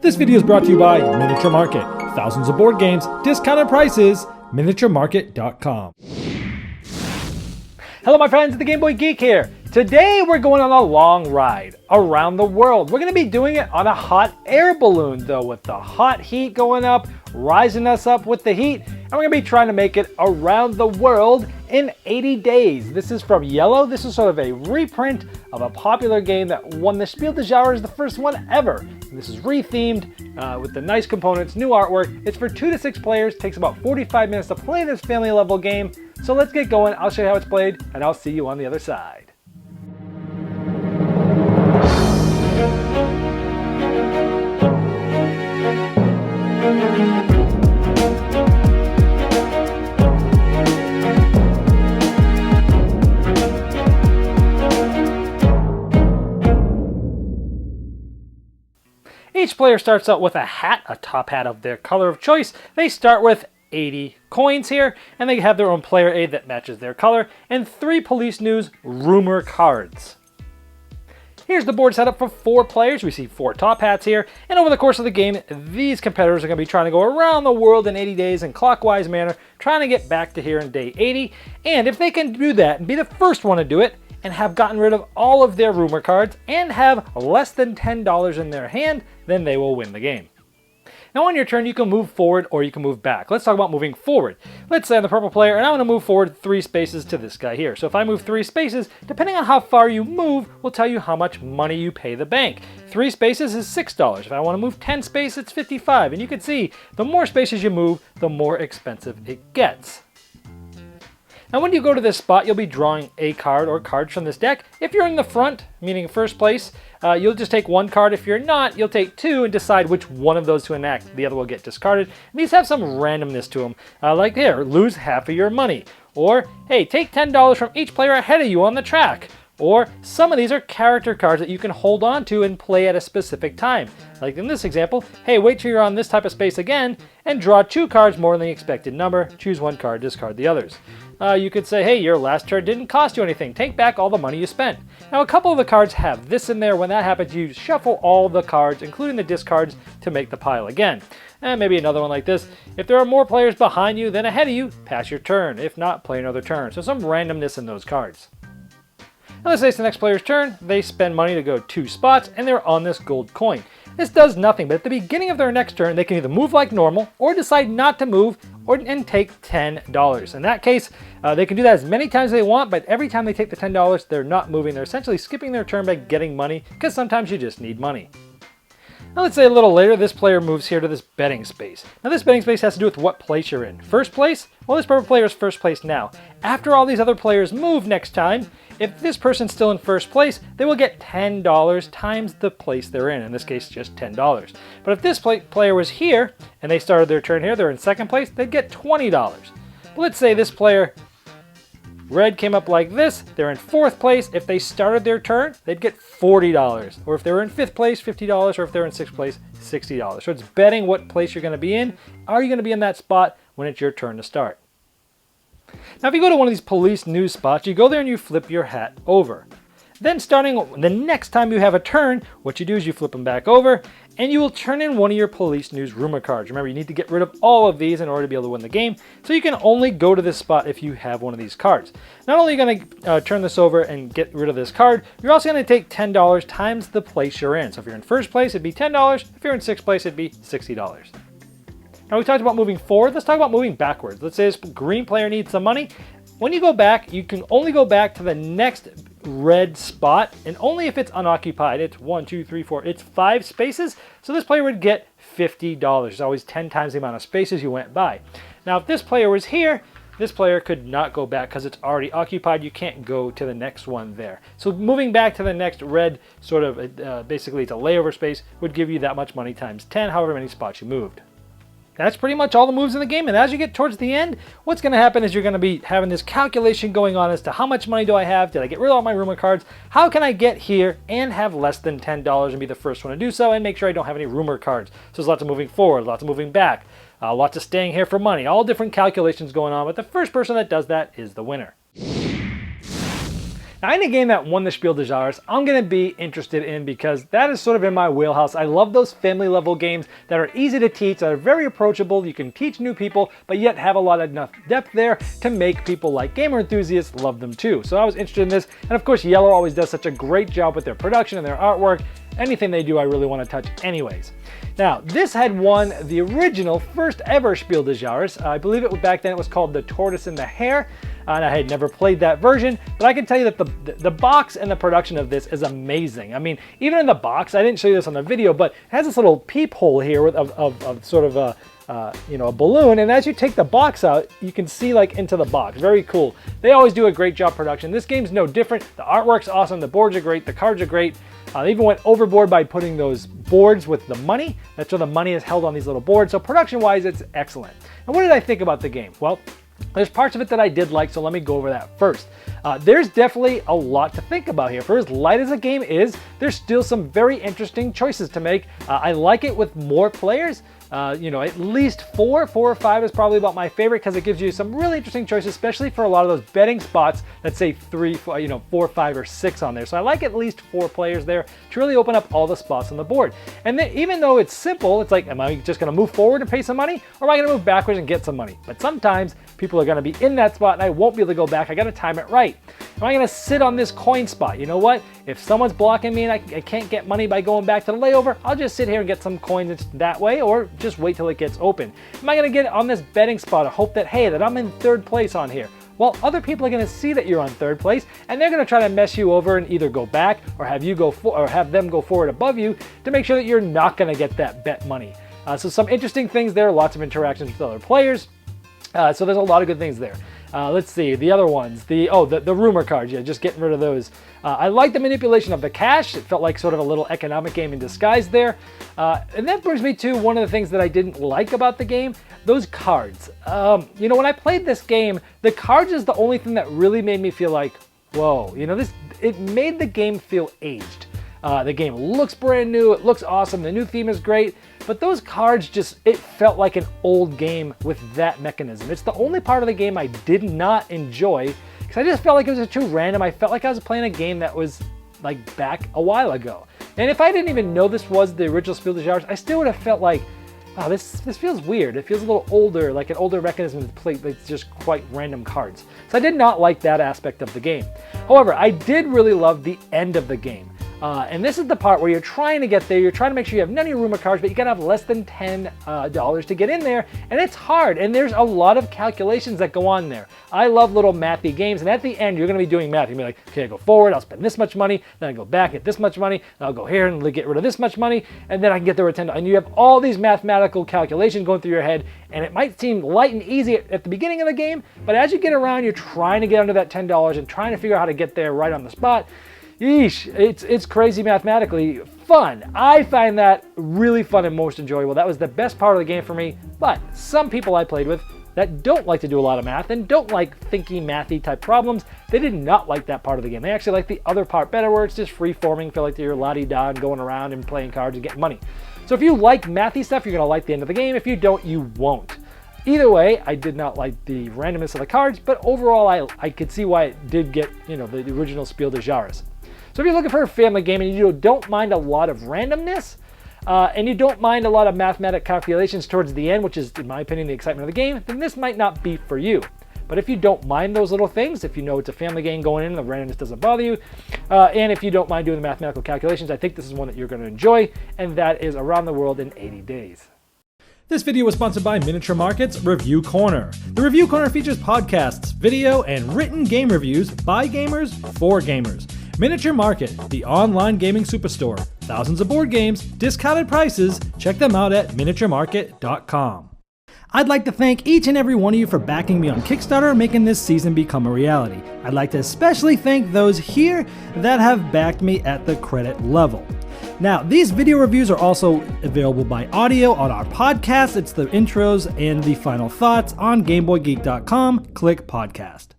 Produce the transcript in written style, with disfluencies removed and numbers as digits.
This video is brought to you by Miniature Market. Thousands of board games, discounted prices, miniaturemarket.com. Hello my friends, the Game Boy Geek here. Today we're going on a long ride around the world. We're going to be doing it on a hot air balloon though, with the hot heat going up, rising us up with the heat, and we're going to be trying to make it around the world in 80 days. This is from Yellow. This is sort of a reprint of a popular game that won the Spiel des Jahres as the first one ever. And this is rethemed with the nice components, new artwork. It's for 2 to 6 players, takes about 45 minutes to play this family level game. So let's get going. I'll show you how it's played and I'll see you on the other side. Each player starts out with a hat, a top hat of their color of choice. They start with 80 coins here, and they have their own player aid that matches their color, and 3 police news rumor cards. Here's the board set up for 4 players. We see 4 top hats here, and over the course of the game, these competitors are going to be trying to go around the world in 80 days in clockwise manner, trying to get back to here in day 80, and if they can do that and be the first one to do it, and have gotten rid of all of their rumor cards, and have less than $10 in their hand, then they will win the game. Now on your turn, you can move forward or you can move back. Let's talk about moving forward. Let's say I'm the purple player and I want to move forward 3 spaces to this guy here. So if I move 3 spaces, depending on how far you move, will tell you how much money you pay the bank. 3 spaces is $6. If I want to move 10 spaces, it's $55. And you can see, the more spaces you move, the more expensive it gets. Now when you go to this spot, you'll be drawing a card or cards from this deck. If you're in the front, meaning first place, you'll just take 1 card. If you're not, you'll take 2 and decide which one of those to enact. The other will get discarded. And these have some randomness to them. Like here, lose half of your money. Or, hey, take $10 from each player ahead of you on the track. Or some of these are character cards that you can hold on to and play at a specific time. Like in this example, hey, wait till you're on this type of space again and draw 2 cards more than the expected number. Choose 1 card, discard the others. You could say, hey, your last turn didn't cost you anything. Take back all the money you spent. Now, a couple of the cards have this in there. When that happens, you shuffle all the cards, including the discards, to make the pile again. And maybe another one like this. If there are more players behind you than ahead of you, pass your turn. If not, play another turn. So some randomness in those cards. Now let's say it's the next player's turn. They spend money to go 2 spots, and they're on this gold coin. This does nothing, but at the beginning of their next turn, they can either move like normal, or decide not to move, and take $10. In that case, they can do that as many times as they want, but every time they take the $10, they're not moving. They're essentially skipping their turn by getting money, because sometimes you just need money. Now let's say a little later, this player moves here to this betting space. Now this betting space has to do with what place you're in. First place? Well, this purple player is first place now. After all these other players move next time, if this person's still in first place, they will get $10 times the place they're in this case, just $10. But if this player was here, and they started their turn here, they're in second place, they'd get $20. But let's say this player, red, came up like this, they're in 4th place. If they started their turn, they'd get $40. Or if they were in 5th place, $50. Or if they're in 6th place, $60. So it's betting what place you're going to be in. Are you going to be in that spot when it's your turn to start? Now if you go to one of these police news spots, you go there and you flip your hat over. Then starting the next time you have a turn, what you do is you flip them back over and you will turn in one of your police news rumor cards. Remember, you need to get rid of all of these in order to be able to win the game. So you can only go to this spot if you have one of these cards. Not only are you going to turn this over and get rid of this card, you're also going to take $10 times the place you're in. So if you're in first place, it'd be $10. If you're in 6th place, it'd be $60. Now we talked about moving forward, let's talk about moving backwards. Let's say this green player needs some money. When you go back, you can only go back to the next red spot, and only if it's unoccupied. It's 1, 2, 3, 4, it's 5 spaces. So this player would get $50. It's always 10 times the amount of spaces you went by. Now if this player was here, this player could not go back because it's already occupied. You can't go to the next one there. So moving back to the next red, sort of basically it's a layover space, would give you that much money times 10, however many spots you moved. That's pretty much all the moves in the game, and as you get towards the end, what's going to happen is you're going to be having this calculation going on as to how much money do I have, did I get rid of all my rumor cards, how can I get here and have less than $10 and be the first one to do so, and make sure I don't have any rumor cards. So there's lots of moving forward, lots of moving back, lots of staying here for money, all different calculations going on, but the first person that does that is the winner. Now, any game that won the Spiel des Jahres, I'm going to be interested in because that is sort of in my wheelhouse. I love those family level games that are easy to teach, that are very approachable. You can teach new people, but yet have a lot of enough depth there to make people like gamer enthusiasts love them too. So I was interested in this. And of course, Yellow always does such a great job with their production and their artwork. Anything they do, I really want to touch anyways. Now, this had won the original first ever Spiel des Jahres. I believe back then it was called The Tortoise and the Hare, and I had never played that version, but I can tell you that the box and the production of this is amazing. I mean, even in the box, I didn't show you this on the video, but it has this little peephole here of sort of a balloon, and as you take the box out, you can see like into the box. Very cool. They always do a great job production. This game's no different. The artwork's awesome, the boards are great, the cards are great. They even went overboard by putting those boards with the money. That's where the money is held on these little boards. So production-wise, it's excellent. And what did I think about the game? Well, there's parts of it that I did like, so let me go over that first. There's definitely a lot to think about here. For as light as the game is, there's still some very interesting choices to make. I like it with more players. At least four or five is probably about my favorite because it gives you some really interesting choices, especially for a lot of those betting spots that say 3, 4, 5, or 6 on there. So I like at least 4 players there to really open up all the spots on the board. And then even though it's simple, it's like, am I just going to move forward and pay some money, or am I going to move backwards and get some money? But sometimes people are going to be in that spot and I won't be able to go back. I got to time it right. Am I going to sit on this coin spot? You know what? If someone's blocking me and I can't get money by going back to the layover, I'll just sit here and get some coins that way, or just wait till it gets open. Am I going to get on this betting spot and hope that, hey, that I'm in 3rd place on here? Well, other people are going to see that you're on 3rd place, and they're going to try to mess you over and either go back or have them go forward above you to make sure that you're not going to get that bet money. So some interesting things there. Lots of interactions with other players. So there's a lot of good things there. Let's see, the other ones, the rumor cards, yeah, just getting rid of those. I like the manipulation of the cash. It felt like sort of a little economic game in disguise there. And that brings me to one of the things that I didn't like about the game, those cards. When I played this game, the cards is the only thing that really made me feel like, whoa, it made the game feel aged. The game looks brand new, it looks awesome, the new theme is great, but those cards it felt like an old game with that mechanism. It's the only part of the game I did not enjoy, because I just felt like it was too random. I felt like I was playing a game that was like back a while ago. And if I didn't even know this was the original Spiel des Jahres, I still would have felt like, wow, this feels weird. It feels a little older, like an older mechanism to play. It's just quite random cards. So I did not like that aspect of the game. However, I did really love the end of the game. And this is the part where you're trying to get there. You're trying to make sure you have none of your rumor cards, but you gotta have less than $10 to get in there. And it's hard, and there's a lot of calculations that go on there. I love little mathy games, and at the end, you're gonna be doing math. You're gonna be like, okay, I go forward, I'll spend this much money, then I go back, get this much money, then I'll go here and get rid of this much money, and then I can get there with $10. And you have all these mathematical calculations going through your head, and it might seem light and easy at the beginning of the game, but as you get around, you're trying to get under that $10 and trying to figure out how to get there right on the spot. Yeesh, it's crazy mathematically fun. I find that really fun and most enjoyable. That was the best part of the game for me, but some people I played with that don't like to do a lot of math and don't like thinky mathy type problems, they did not like that part of the game. They actually like the other part better, where it's just free-forming, feel like you're la-di-da and going around and playing cards and getting money. So if you like mathy stuff, you're gonna like the end of the game. If you don't, you won't. Either way, I did not like the randomness of the cards, but overall I could see why it did get, the original Spiel des Jahres. So if you're looking for a family game and you don't mind a lot of randomness, and you don't mind a lot of mathematical calculations towards the end, which is, in my opinion, the excitement of the game, then this might not be for you. But if you don't mind those little things, if you know it's a family game going in and the randomness doesn't bother you, and if you don't mind doing the mathematical calculations, I think this is one that you're going to enjoy, and that is Around the World in 80 Days. This video was sponsored by Miniature Market's Review Corner. The Review Corner features podcasts, video, and written game reviews by gamers for gamers. Miniature Market, the online gaming superstore. Thousands of board games, discounted prices. Check them out at miniaturemarket.com. I'd like to thank each and every one of you for backing me on Kickstarter, making this season become a reality. I'd like to especially thank those here that have backed me at the credit level. Now, these video reviews are also available by audio on our podcast. It's the intros and the final thoughts on GameBoyGeek.com. Click podcast.